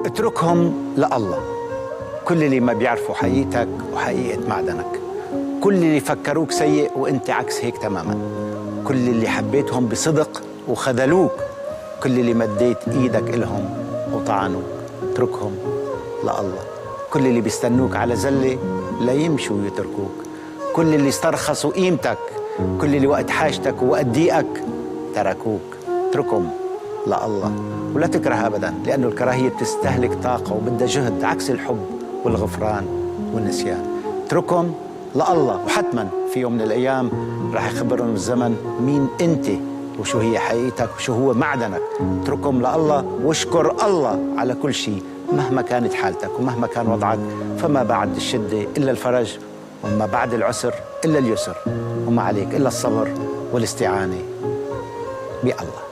اتركهم لله. كل اللي ما بيعرفوا حقيقتك وحقيقة معدنك، كل اللي فكروك سيء وانت عكس هيك تماما، كل اللي حبيتهم بصدق وخذلوك، كل اللي مديت ايدك إلهم وطعنوك، اتركهم لله. كل اللي بيستنوك على زلة لا يمشوا ويتركوك، كل اللي استرخصوا قيمتك، كل اللي وقت حاجتك ووقت ضيقك تركوك، اتركهم لله. ولا تكره أبدا، لأنه الكراهية بتستهلك طاقة وبدها جهد، عكس الحب والغفران والنسيان. اتركهم لله، وحتما في يوم من الأيام راح يخبرهم الزمن مين أنت وشو هي حقيقتك وشو هو معدنك. اتركهم لله واشكر الله على كل شيء، مهما كانت حالتك ومهما كان وضعك. فما بعد الشدة إلا الفرج، وما بعد العسر إلا اليسر، وما عليك إلا الصبر والاستعانة بالله.